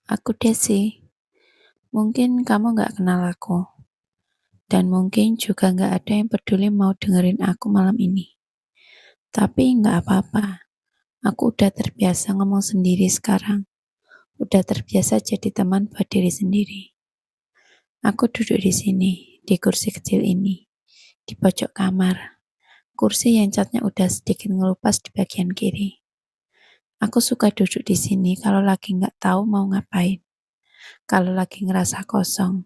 Aku Desi. Mungkin kamu gak kenal aku. Dan mungkin juga gak ada yang peduli mau dengerin aku malam ini. Tapi gak apa-apa. Aku udah terbiasa ngomong sendiri sekarang. Udah terbiasa jadi teman buat diri sendiri. Aku duduk di sini, di kursi kecil ini, di pojok kamar. Kursi yang catnya udah sedikit ngelupas di bagian kiri. Aku suka duduk di sini kalau lagi gak tahu mau ngapain. Kalau lagi ngerasa kosong.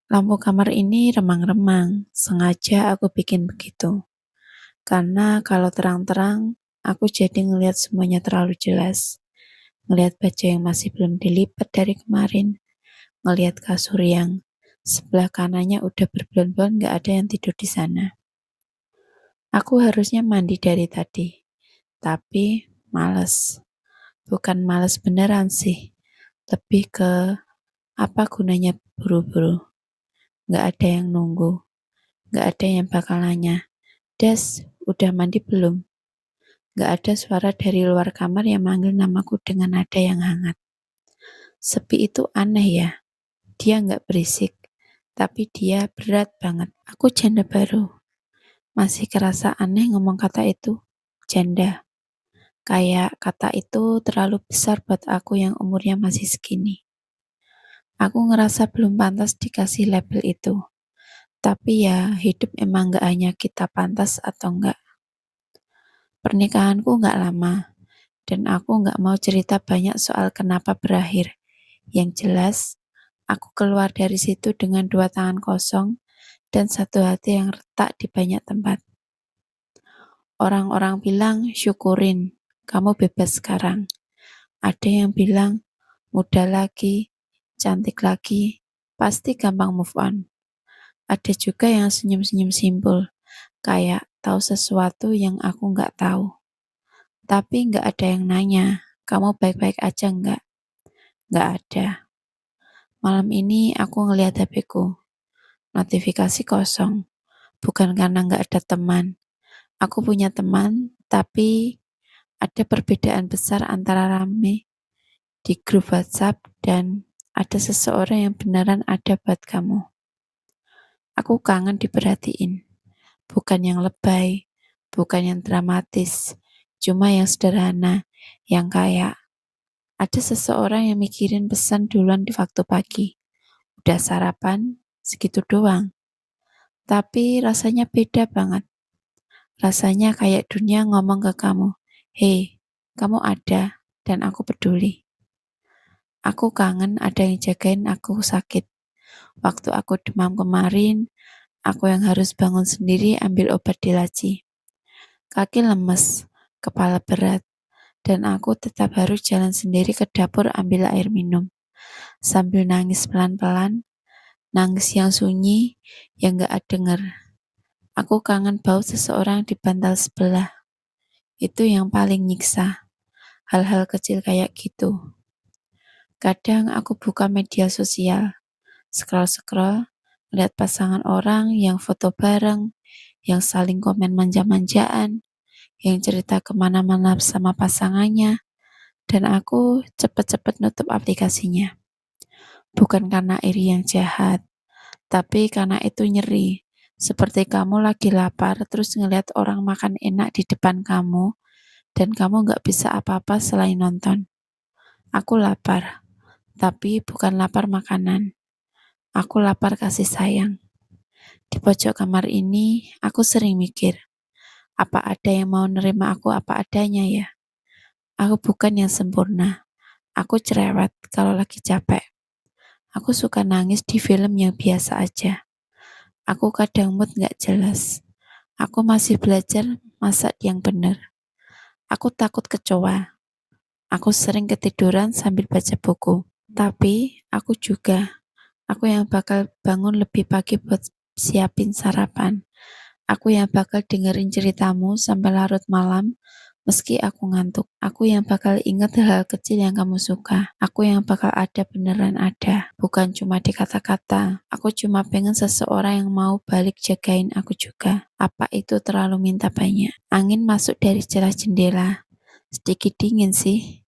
Lampu kamar ini remang-remang, sengaja aku bikin begitu. Karena kalau terang-terang, aku jadi ngelihat semuanya terlalu jelas. Ngelihat baju yang masih belum dilipat dari kemarin. Ngelihat kasur yang sebelah kanannya udah berbulan-bulan gak ada yang tidur di sana. Aku harusnya mandi dari tadi, tapi males. Bukan males beneran sih, lebih ke apa gunanya buru-buru. Gak ada yang nunggu. Gak ada yang bakal nanya, "Des, udah mandi belum?" Gak ada suara dari luar kamar yang manggil namaku dengan nada yang hangat. Sepi itu aneh ya. Dia gak berisik, tapi dia berat banget. Aku janda baru. Masih kerasa aneh ngomong kata itu. Janda. Kayak kata itu terlalu besar buat aku yang umurnya masih segini. Aku ngerasa belum pantas dikasih label itu. Tapi ya, hidup emang gak hanya kita pantas atau enggak. Pernikahanku gak lama, dan aku gak mau cerita banyak soal kenapa berakhir. Yang jelas, aku keluar dari situ dengan 2 tangan kosong dan 1 hati yang retak di banyak tempat. Orang-orang bilang, syukurin, kamu bebas sekarang. Ada yang bilang, muda lagi, cantik lagi, pasti gampang move on. Ada juga yang senyum-senyum simpul, kayak tahu sesuatu yang aku nggak tahu. Tapi nggak ada yang nanya, kamu baik-baik aja nggak? Nggak ada. Malam ini aku ngeliat HP-ku, notifikasi kosong. Bukan karena nggak ada teman. Aku punya teman, tapi ada perbedaan besar antara rame di grup WhatsApp dan ada seseorang yang beneran ada buat kamu. Aku kangen diperhatiin. Bukan yang lebay, bukan yang dramatis, cuma yang sederhana, yang kayak ada seseorang yang mikirin pesan duluan di waktu pagi. Udah sarapan, segitu doang. Tapi rasanya beda banget. Rasanya kayak dunia ngomong ke kamu, "Hei, kamu ada dan aku peduli." Aku kangen ada yang jagain aku sakit. Waktu aku demam kemarin, aku yang harus bangun sendiri ambil obat di laci. Kaki lemes, kepala berat, dan aku tetap harus jalan sendiri ke dapur ambil air minum. Sambil nangis pelan-pelan, nangis yang sunyi, yang gak denger. Aku kangen bau seseorang di bantal sebelah. Itu yang paling nyiksa. Hal-hal kecil kayak gitu. Kadang aku buka media sosial, scroll-scroll, lihat pasangan orang yang foto bareng, yang saling komen manja-manjaan, yang cerita kemana-mana sama pasangannya, dan aku cepet-cepet nutup aplikasinya. Bukan karena iri yang jahat, tapi karena itu nyeri. Seperti kamu lagi lapar, terus ngeliat orang makan enak di depan kamu, dan kamu gak bisa apa-apa selain nonton. Aku lapar, tapi bukan lapar makanan. Aku lapar kasih sayang. Di pojok kamar ini, aku sering mikir, apa ada yang mau nerima aku apa adanya ya? Aku bukan yang sempurna. Aku cerewet kalau lagi capek. Aku suka nangis di film yang biasa aja. Aku kadang mood gak jelas. Aku masih belajar masak yang bener. Aku takut kecoa. Aku sering ketiduran sambil baca buku. Tapi aku yang bakal bangun lebih pagi buat siapin sarapan. Aku yang bakal dengerin ceritamu sampai larut malam meski aku ngantuk. Aku yang bakal ingat hal-hal kecil yang kamu suka. Aku yang bakal ada beneran ada. Bukan cuma di kata-kata. Aku cuma pengen seseorang yang mau balik jagain aku juga. Apa itu terlalu minta banyak? Angin masuk dari celah jendela. Sedikit dingin sih.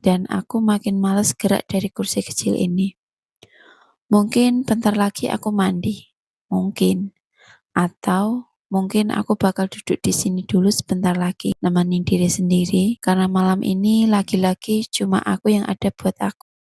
dan aku makin males gerak dari kursi kecil ini. Mungkin bentar lagi aku mandi. Mungkin. Atau mungkin aku bakal duduk di sini dulu sebentar lagi, nemenin diri sendiri, karena malam ini lagi-lagi cuma aku yang ada buat aku.